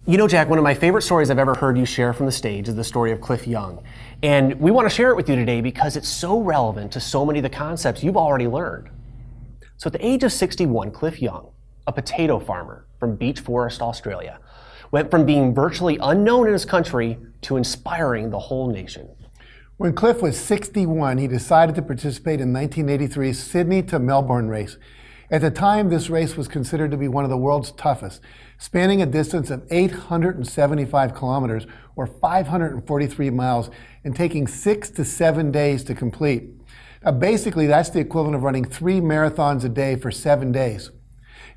You know, Jack, one of my favorite stories I've ever heard you share from the stage is the story of Cliff Young. And we want to share it with you today because it's so relevant to so many of the concepts you've already learned. So at the age of 61, Cliff Young, a potato farmer from Beech Forest, Australia, went from being virtually unknown in his country to inspiring the whole nation. When Cliff was 61, he decided to participate in 1983's Sydney to Melbourne race. At the time, this race was considered to be one of the world's toughest, spanning a distance of 875 kilometers or 543 miles and taking 6 to 7 days to complete. Now, basically, that's the equivalent of running 3 marathons a day for 7 days.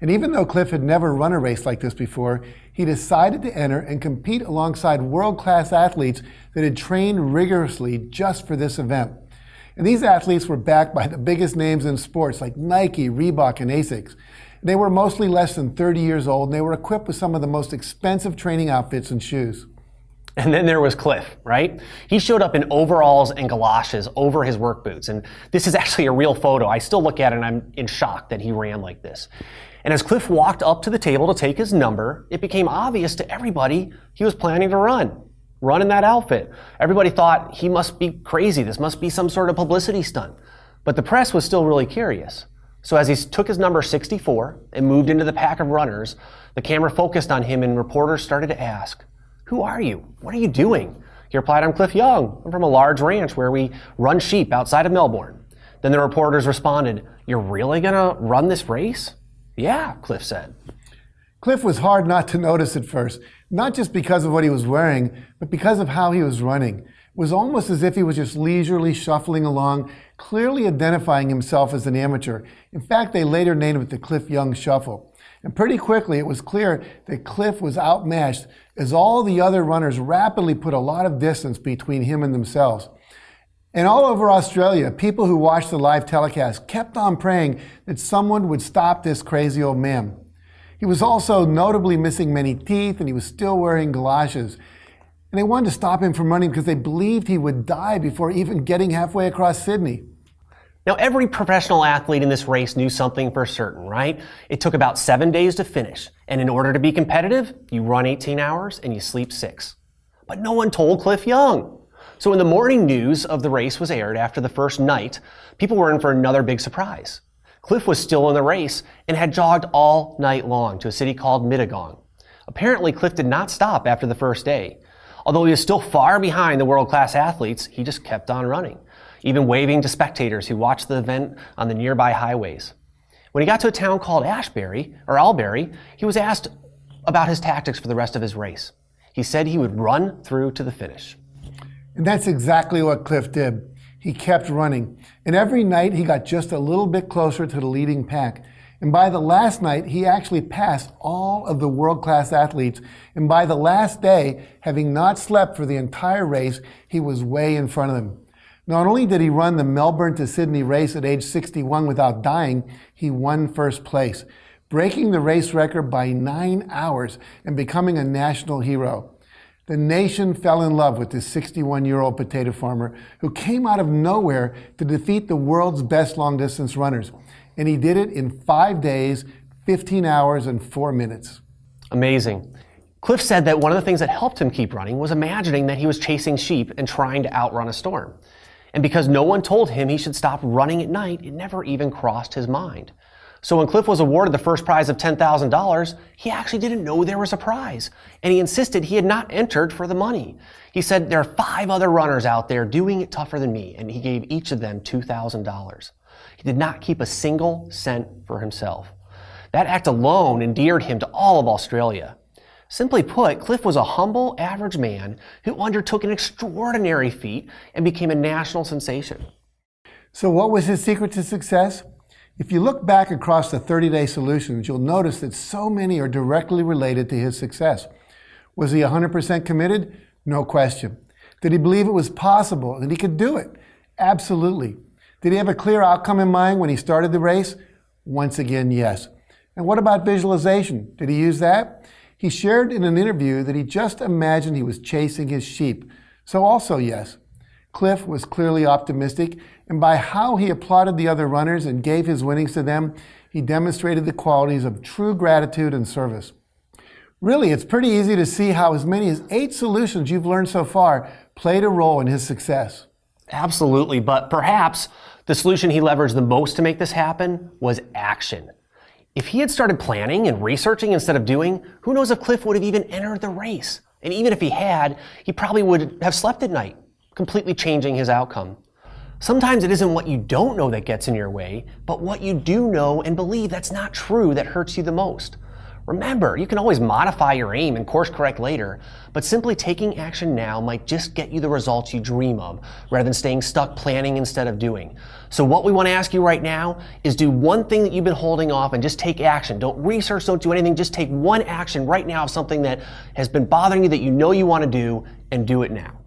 And even though Cliff had never run a race like this before, he decided to enter and compete alongside world-class athletes that had trained rigorously just for this event. And these athletes were backed by the biggest names in sports like Nike, Reebok, and Asics. They were mostly less than 30 years old, and they were equipped with some of the most expensive training outfits and shoes. And then there was Cliff, right? He showed up in overalls and galoshes over his work boots. And this is actually a real photo. I still look at it and I'm in shock that he ran like this. And as Cliff walked up to the table to take his number, it became obvious to everybody he was planning to run in that outfit. Everybody thought he must be crazy. This must be some sort of publicity stunt. But the press was still really curious. So as he took his number 64 and moved into the pack of runners, the camera focused on him and reporters started to ask, "Who are you? What are you doing?" He replied, "I'm Cliff Young. I'm from a large ranch where we run sheep outside of Melbourne." Then the reporters responded, "You're really gonna run this race?" "Yeah," Cliff said. Cliff was hard not to notice at first, not just because of what he was wearing, but because of how he was running. It was almost as if he was just leisurely shuffling along, clearly identifying himself as an amateur. In fact, they later named it the Cliff Young Shuffle. And pretty quickly, it was clear that Cliff was outmatched as all the other runners rapidly put a lot of distance between him and themselves. And all over Australia, people who watched the live telecast kept on praying that someone would stop this crazy old man. He was also notably missing many teeth, and he was still wearing galoshes. And they wanted to stop him from running because they believed he would die before even getting halfway across Sydney. Now, every professional athlete in this race knew something for certain, right? It took about 7 days to finish. And in order to be competitive, you run 18 hours and you sleep 6. But no one told Cliff Young. So when the morning news of the race was aired after the first night, people were in for another big surprise. Cliff was still in the race and had jogged all night long to a city called Mittagong. Apparently, Cliff did not stop after the first day. Although he was still far behind the world-class athletes, he just kept on running, even waving to spectators who watched the event on the nearby highways. When he got to a town called Albury, he was asked about his tactics for the rest of his race. He said he would run through to the finish. And that's exactly what Cliff did. He kept running. And every night he got just a little bit closer to the leading pack. And by the last night, he actually passed all of the world-class athletes. And by the last day, having not slept for the entire race, he was way in front of them. Not only did he run the Melbourne to Sydney race at age 61 without dying, he won first place, breaking the race record by 9 hours and becoming a national hero. The nation fell in love with this 61-year-old potato farmer who came out of nowhere to defeat the world's best long-distance runners. And he did it in 5 days, 15 hours, and 4 minutes. Amazing. Cliff said that one of the things that helped him keep running was imagining that he was chasing sheep and trying to outrun a storm. And because no one told him he should stop running at night, it never even crossed his mind. So when Cliff was awarded the first prize of $10,000, he actually didn't know there was a prize. And he insisted he had not entered for the money. He said, "There are 5 other runners out there doing it tougher than me," and he gave each of them $2,000. He did not keep a single cent for himself. That act alone endeared him to all of Australia. Simply put, Cliff was a humble, average man who undertook an extraordinary feat and became a national sensation. So what was his secret to success? If you look back across the 30-day solutions, you'll notice that so many are directly related to his success. Was he 100% committed? No question. Did he believe it was possible, that he could do it? Absolutely. Did he have a clear outcome in mind when he started the race? Once again, yes. And what about visualization? Did he use that? He shared in an interview that he just imagined he was chasing his sheep. So also yes. Cliff was clearly optimistic, and by how he applauded the other runners and gave his winnings to them, he demonstrated the qualities of true gratitude and service. Really, it's pretty easy to see how as many as 8 solutions you've learned so far played a role in his success. Absolutely, but perhaps the solution he leveraged the most to make this happen was action. If he had started planning and researching instead of doing, who knows if Cliff would have even entered the race. And even if he had, he probably would have slept at night, completely changing his outcome. Sometimes it isn't what you don't know that gets in your way, but what you do know and believe that's not true that hurts you the most. Remember, you can always modify your aim and course correct later, but simply taking action now might just get you the results you dream of, rather than staying stuck planning instead of doing. So what we want to ask you right now is do one thing that you've been holding off and just take action. Don't research, don't do anything, just take one action right now of something that has been bothering you that you know you want to do, and do it now.